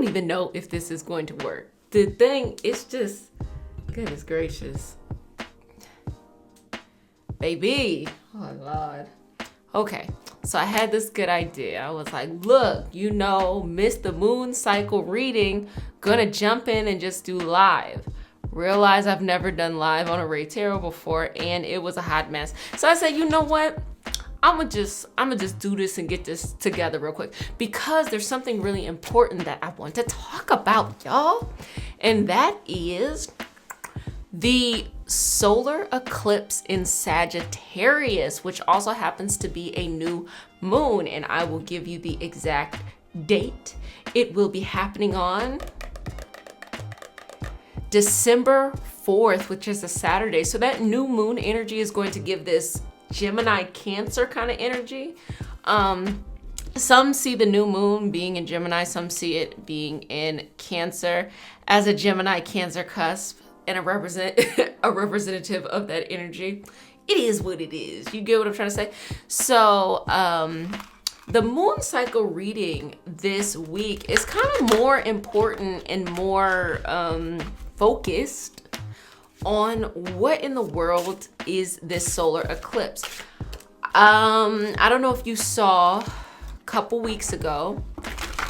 don't even know if this is going to work. The thing is just, goodness gracious. Baby. Oh, Lord. Okay, so I had this good idea. I was like, look, missed the moon cycle reading, gonna jump in and just do live. Realize I've never done live on a Ray Tarot before, and it was a hot mess. So I said, you know what? I'm gonna just do this and get this together real quick, because there's something really important that I want to talk about, y'all. And that is the solar eclipse in Sagittarius, which also happens to be a new moon. And I will give you the exact date. It will be happening on December 4th, which is a Saturday. So that new moon energy is going to give this Gemini Cancer kind of energy. Some see the new moon being in Gemini, some see it being in Cancer. As a Gemini Cancer cusp and a representative of that energy, it is what it is. You get what I'm trying to say? So the moon cycle reading this week is kind of more important and more focused on what in the world is this solar eclipse. I don't know if you saw a couple weeks ago,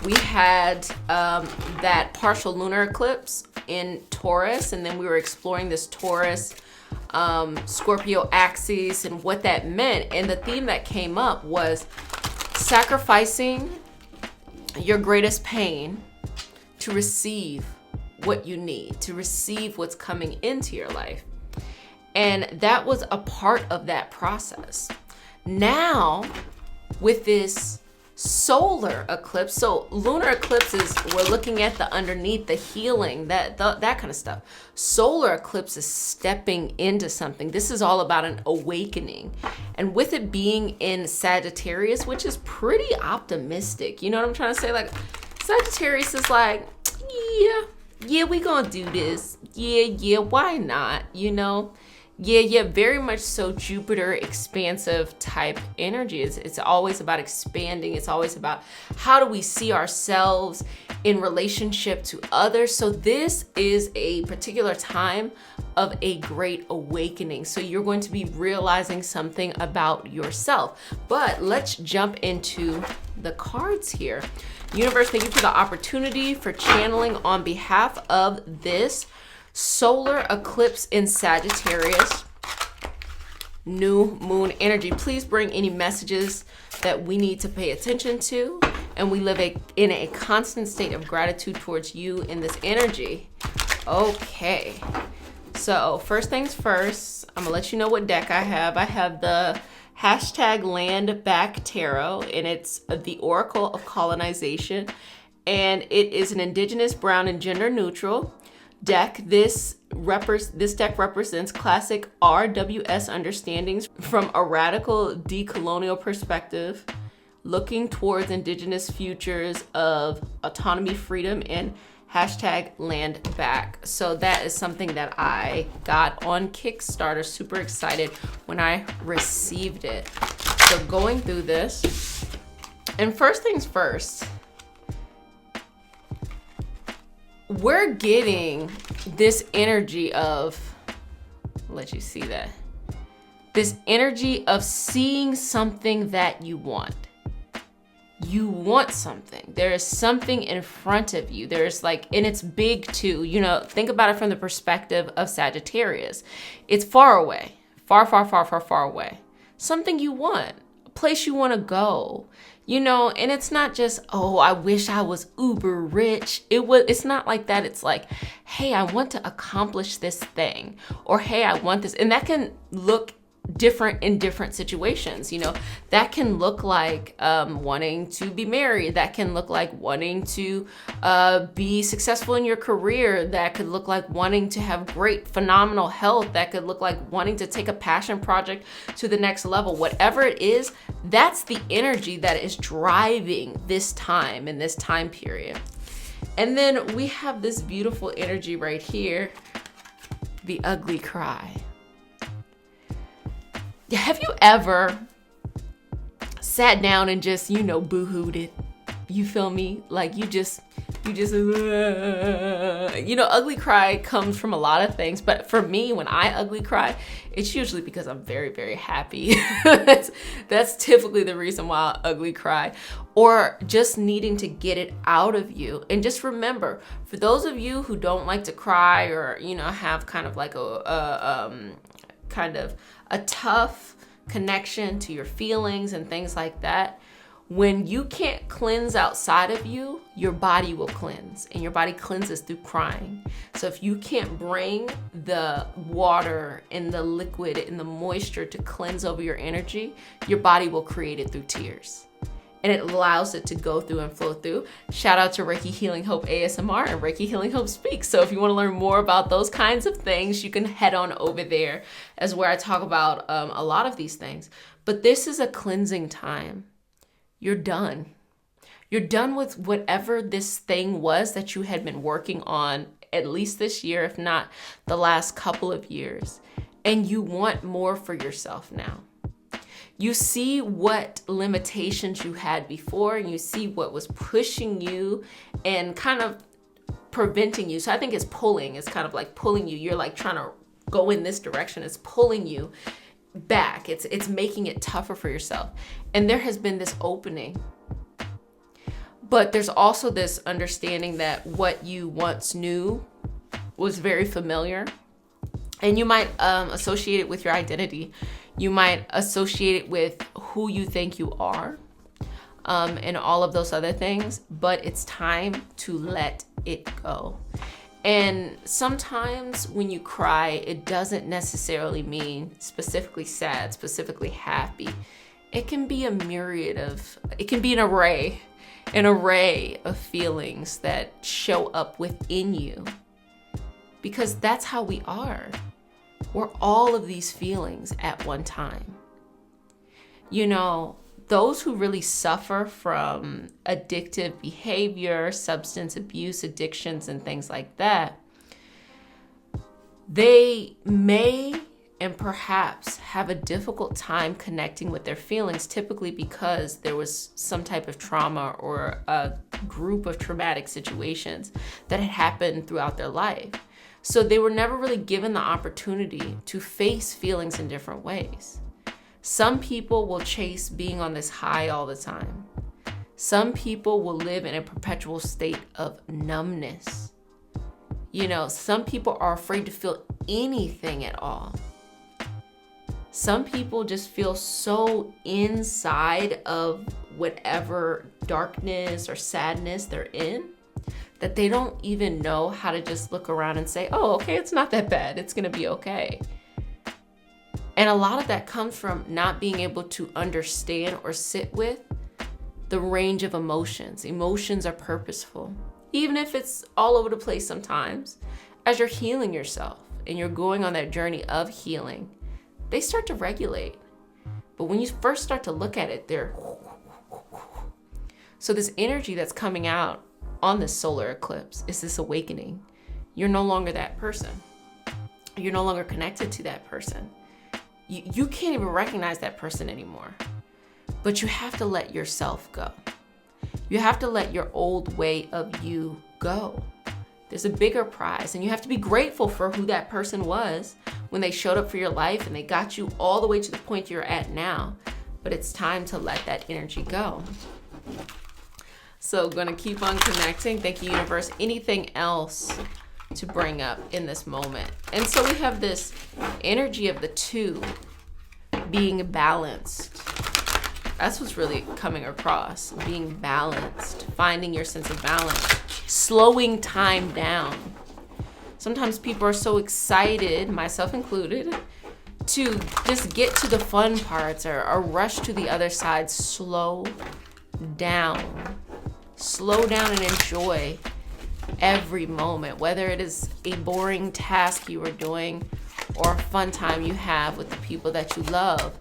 we had that partial lunar eclipse in Taurus, and then we were exploring this Taurus Scorpio axis and what that meant. And the theme that came up was sacrificing your greatest pain to receive what you need, to receive what's coming into your life. And that was a part of that process. Now, with this solar eclipse, so lunar eclipses, we're looking at the underneath, the healing, that kind of stuff. Solar eclipse is stepping into something. This is all about an awakening. And with it being in Sagittarius, which is pretty optimistic, you know what I'm trying to say? Like, Sagittarius is like, yeah, we gonna do this. Yeah, why not? Yeah, very much so Jupiter expansive type energy. It's always about expanding. It's always about how do we see ourselves in relationship to others. So this is a particular time of a great awakening. So you're going to be realizing something about yourself. But let's jump into the cards here. Universe, thank you for the opportunity for channeling on behalf of this solar eclipse in Sagittarius, new moon energy. Please bring any messages that we need to pay attention to, and we live in a constant state of gratitude towards you in this energy. Okay, so first things first, I'm gonna let you know what deck I have. I have the #LandBack Tarot, and it's the Oracle of Colonization, and it is an indigenous, brown, and gender neutral deck. This deck represents classic RWS understandings from a radical decolonial perspective, looking towards indigenous futures of autonomy, freedom, and #LandBack. So that is something that I got on Kickstarter. Super excited when I received it. So going through this, and first things first, we're getting this energy of, I'll let you see that, this energy of seeing something that you want. You want something. There is something in front of you. There's like, and it's big too. Think about it from the perspective of Sagittarius. It's far away, far away. Something you want, a place you want to go. And it's not just, oh, I wish I was uber rich. It's not like that. It's like, hey, I want to accomplish this thing, or hey, I want this. And that can look different in different situations. That can look like wanting to be married. That can look like wanting to be successful in your career. That could look like wanting to have great, phenomenal health. That could look like wanting to take a passion project to the next level. Whatever it is, that's the energy that is driving this time in this time period. And then we have this beautiful energy right here, the ugly cry. Have you ever sat down and just, boo-hooed it? You feel me? Like you just You just, ugly cry comes from a lot of things. But for me, when I ugly cry, it's usually because I'm very, very happy. That's typically the reason why I ugly cry, or just needing to get it out of you. And just remember, for those of you who don't like to cry, or, have kind of like a tough connection to your feelings and things like that, when you can't cleanse outside of you, your body will cleanse, and your body cleanses through crying. So if you can't bring the water and the liquid and the moisture to cleanse over your energy, your body will create it through tears. And it allows it to go through and flow through. Shout out to Reiki Healing Hope ASMR and Reiki Healing Hope Speaks. So if you want to learn more about those kinds of things, you can head on over there, as where I talk about a lot of these things. But this is a cleansing time. You're done. You're done with whatever this thing was that you had been working on at least this year, if not the last couple of years. And you want more for yourself now. You see what limitations you had before, and you see what was pushing you and kind of preventing you. So I think it's pulling. It's kind of like pulling you. You're like trying to go in this direction. It's pulling you back. It's making it tougher for yourself. And there has been this opening. But there's also this understanding that what you once knew was very familiar. And you might associate it with your identity. You might associate it with who you think you are, and all of those other things. But it's time to let it go. And sometimes when you cry, it doesn't necessarily mean specifically sad, specifically happy. It can be an array of feelings that show up within you. Because that's how we are. We're all of these feelings at one time. Those who really suffer from addictive behavior, substance abuse, addictions, and things like that, they may and perhaps have a difficult time connecting with their feelings, typically because there was some type of trauma or a group of traumatic situations that had happened throughout their life. So they were never really given the opportunity to face feelings in different ways. Some people will chase being on this high all the time. Some people will live in a perpetual state of numbness. Some people are afraid to feel anything at all. Some people just feel so inside of whatever darkness or sadness they're in that they don't even know how to just look around and say, oh, okay, it's not that bad. It's going to be okay. And a lot of that comes from not being able to understand or sit with the range of emotions. Emotions are purposeful, even if it's all over the place sometimes. As you're healing yourself and you're going on that journey of healing, they start to regulate. But when you first start to look at it, they're... So this energy that's coming out on this solar eclipse is this awakening. You're no longer that person. You're no longer connected to that person. You can't even recognize that person anymore. But you have to let yourself go. You have to let your old way of you go. There's a bigger prize, and you have to be grateful for who that person was when they showed up for your life and they got you all the way to the point you're at now. But it's time to let that energy go. So gonna keep on connecting. Thank you, universe. Anything else to bring up in this moment? And so we have this energy of the two being balanced. That's what's really coming across. Being balanced, finding your sense of balance, slowing time down. Sometimes people are so excited, myself included, to just get to the fun parts or rush to the other side. Slow down. Slow down and enjoy every moment, whether it is a boring task you are doing or a fun time you have with the people that you love.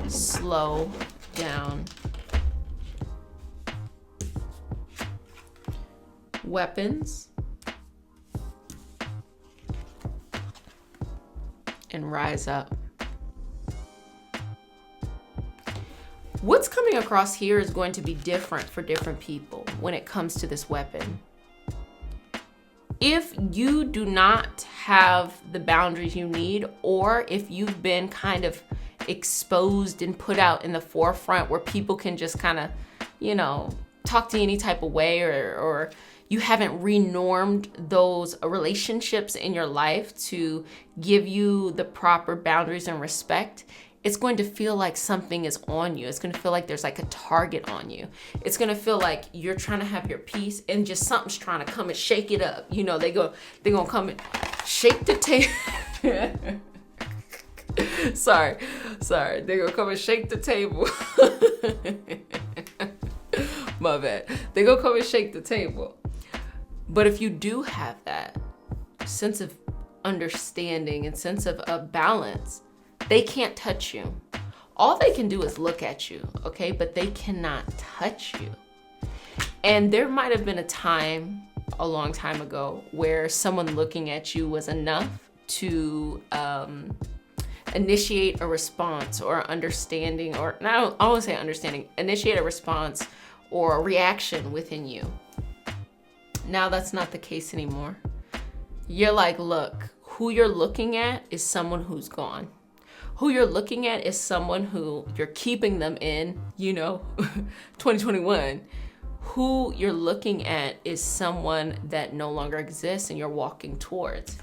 Slow down. Weapons and rise up. What's coming across here is going to be different for different people when it comes to this weapon. If you do not have the boundaries you need, or if you've been kind of exposed and put out in the forefront where people can just kind of, you know, talk to you any type of way, or you haven't renormed those relationships in your life to give you the proper boundaries and respect, it's going to feel like something is on you. It's going to feel like there's like a target on you. It's going to feel like you're trying to have your peace and just something's trying to come and shake it up. You know, they're going to come and shake the table. Sorry. They're going to come and shake the table. My bad. They're going to come and shake the table. But if you do have that sense of understanding and sense of balance, they can't touch you. All they can do is look at you, okay? But they cannot touch you. And there might have been a time, a long time ago, where someone looking at you was enough to initiate a response or understanding, or not, I won't say understanding, initiate a response or a reaction within you. Now that's not the case anymore. You're like, look, who you're looking at is someone who's gone. Who you're looking at is someone who you're keeping them in, 2021. Who you're looking at is someone that no longer exists and you're walking towards.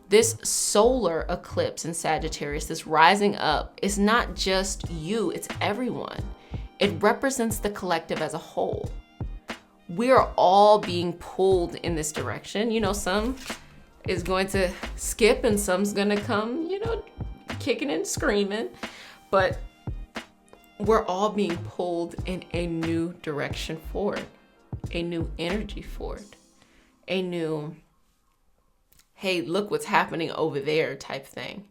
This solar eclipse in Sagittarius, this rising up, is not just you, it's everyone. It represents the collective as a whole. We are all being pulled in this direction. Some is going to skip and some's going to come, kicking and screaming, but we're all being pulled in a new direction forward, a new energy forward, a new, hey, look what's happening over there type thing.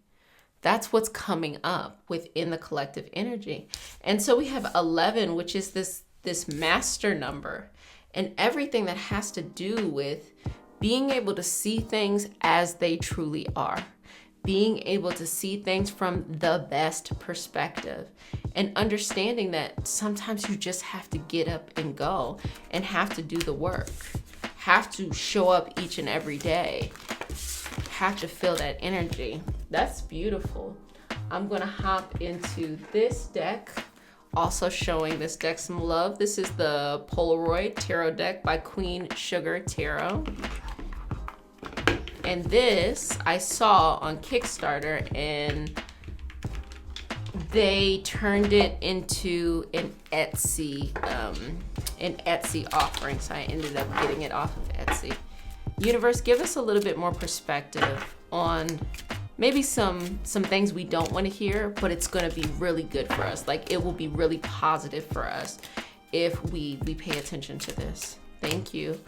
That's what's coming up within the collective energy. And so we have 11, which is this master number, and everything that has to do with being able to see things as they truly are. Being able to see things from the best perspective, and understanding that sometimes you just have to get up and go and have to do the work, have to show up each and every day, have to feel that energy. That's beautiful. I'm gonna hop into this deck, also showing this deck some love. This is the Polaroid Tarot deck by Queen Sugar Tarot. And this I saw on Kickstarter, and they turned it into an Etsy offering. So I ended up getting it off of Etsy. Universe, give us a little bit more perspective on maybe some things we don't want to hear, but it's going to be really good for us. Like, it will be really positive for us if we pay attention to this. Thank you.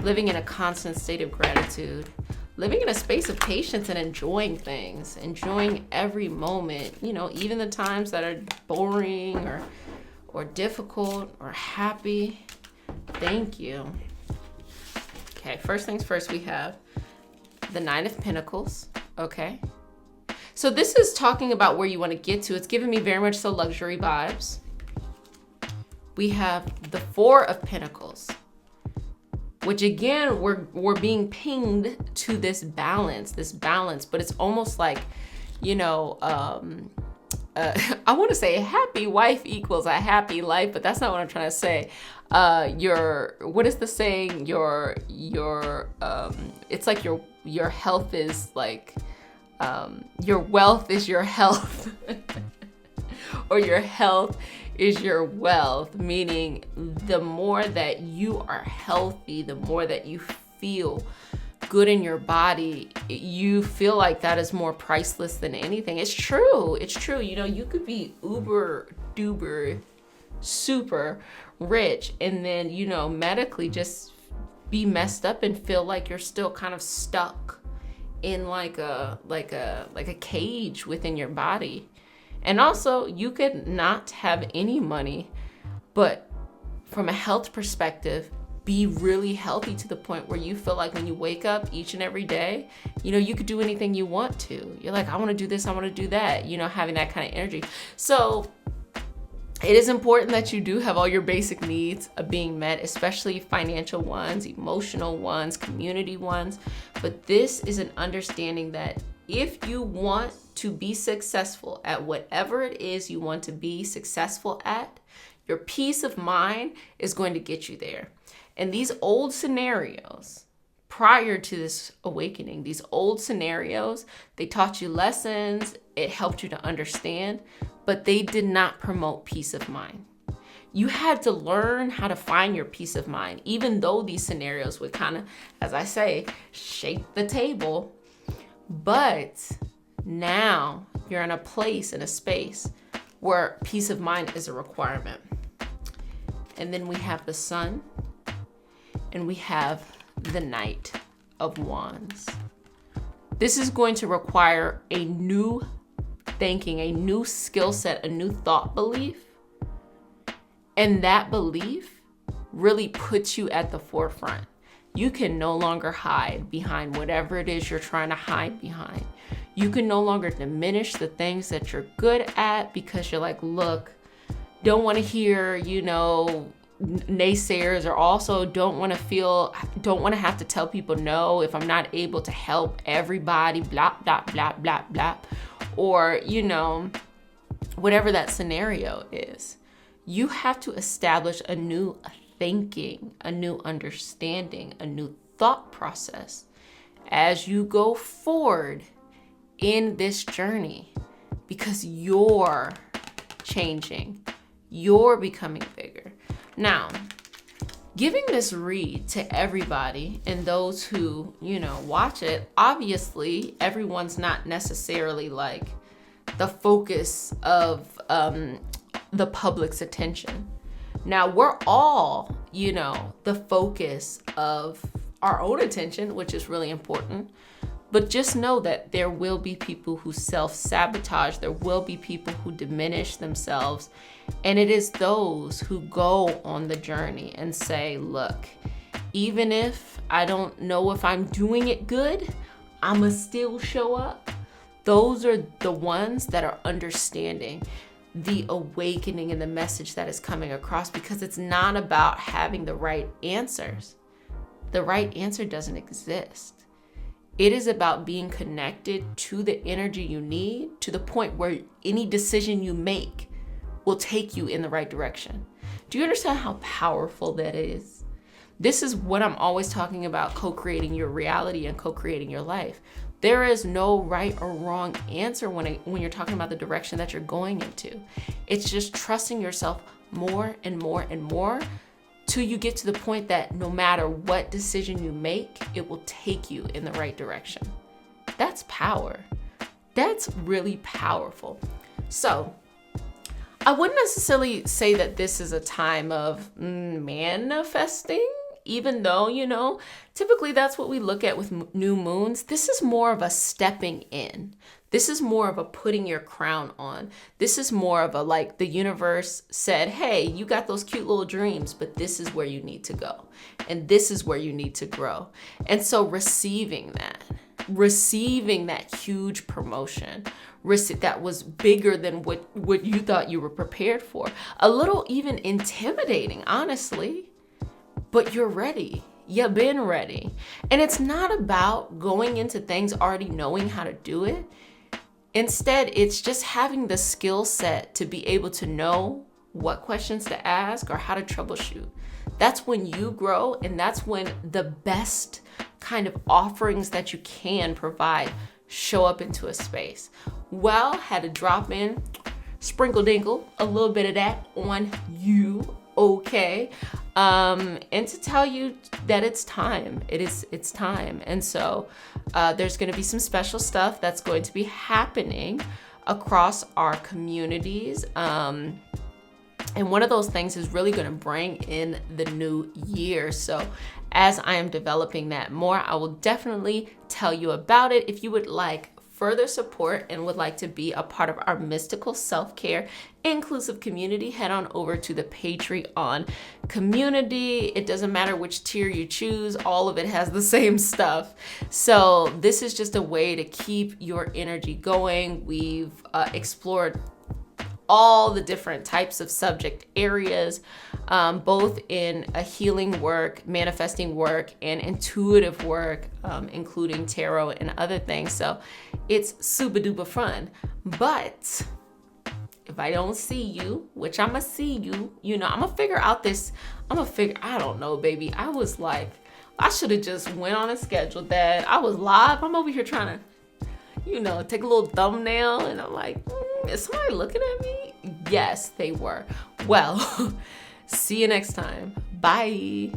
Living in a constant state of gratitude. Living in a space of patience and enjoying things, enjoying every moment, even the times that are boring or difficult or happy. Thank you. Okay, first things first, we have the Nine of Pentacles, okay? So this is talking about where you want to get to. It's giving me very much so luxury vibes. We have the Four of Pentacles, which again, we're being pinged to this balance, but it's almost like, I want to say a happy wife equals a happy life, but that's not what I'm trying to say. What is the saying? It's like your health is like, your wealth is your health, or your health is your wealth, meaning the more that you are healthy, the more that you feel good in your body, you feel like that is more priceless than anything. It's true. You could be uber duper super rich and then, medically just be messed up and feel like you're still kind of stuck in like a cage within your body. And also, you could not have any money, but from a health perspective, be really healthy to the point where you feel like when you wake up each and every day, you could do anything you want to. You're like, I want to do this, I want to do that, having that kind of energy. So It is important that you do have all your basic needs being met, especially financial ones, emotional ones, community ones. But this is an understanding that if you want to be successful at whatever it is you want to be successful at, your peace of mind is going to get you there. And these old scenarios, prior to this awakening, these old scenarios, they taught you lessons, it helped you to understand, but they did not promote peace of mind. You had to learn how to find your peace of mind, even though these scenarios would kind of, as I say, shake the table. But now you're in a place, in a space where peace of mind is a requirement. And then we have the sun, and we have the Knight of Wands. This is going to require a new thinking, a new skill set, a new thought belief. And that belief really puts you at the forefront. You can no longer hide behind whatever it is you're trying to hide behind. You can no longer diminish the things that you're good at because you're like, look, don't want to hear, naysayers, or also don't want to have to tell people no if I'm not able to help everybody, blah, blah, blah, blah, blah. Or, whatever that scenario is. You have to establish a new thinking, a new understanding, a new thought process as you go forward in this journey, because you're changing, you're becoming bigger. Now, giving this read to everybody and those who, watch it, obviously everyone's not necessarily like the focus of the public's attention. Now, we're all, the focus of our own attention, which is really important. But just know that there will be people who self-sabotage. There will be people who diminish themselves. And it is those who go on the journey and say, look, even if I don't know if I'm doing it good, I'ma still show up. Those are the ones that are understanding the awakening and the message that is coming across, because it's not about having the right answers. The right answer doesn't exist. It is about being connected to the energy you need, to the point where any decision you make will take you in the right direction. Do you understand how powerful that is? This is what I'm always talking about, co-creating your reality and co-creating your life. There is no right or wrong answer when you're talking about the direction that you're going into. It's just trusting yourself more and more and more till you get to the point that no matter what decision you make, it will take you in the right direction. That's power. That's really powerful. So I wouldn't necessarily say that this is a time of manifesting, even though, typically that's what we look at with new moons. This is more of a stepping in. This is more of a putting your crown on. This is more of a, like, the universe said, hey, you got those cute little dreams, but this is where you need to go. And this is where you need to grow. And so receiving that huge promotion, that was bigger than what you thought you were prepared for. A little even intimidating, honestly. But you're ready. You've been ready. And it's not about going into things already knowing how to do it. Instead, it's just having the skill set to be able to know what questions to ask or how to troubleshoot. That's when you grow, and that's when the best kind of offerings that you can provide show up into a space. Well, had to drop in, sprinkle dinkle, a little bit of that on you. Okay. And to tell you that it's time. It's time. And so there's going to be some special stuff that's going to be happening across our communities. And one of those things is really going to bring in the new year. So as I am developing that more, I will definitely tell you about it. If you would like further support and would like to be a part of our mystical self-care inclusive community, head on over to the Patreon community. It doesn't matter which tier you choose, all of it has the same stuff. So this is just a way to keep your energy going. We've explored all the different types of subject areas, both in a healing work, manifesting work, and intuitive work, including tarot and other things. So it's super duper fun. But if I don't see you, which I'm gonna see you, you know, I'm gonna figure out this. I don't know, baby. I was like, I should have just went on and scheduled that. I was live. I'm over here trying to, you know, take a little thumbnail, and I'm like, is somebody looking at me? Yes, they were. Well, see you next time. Bye.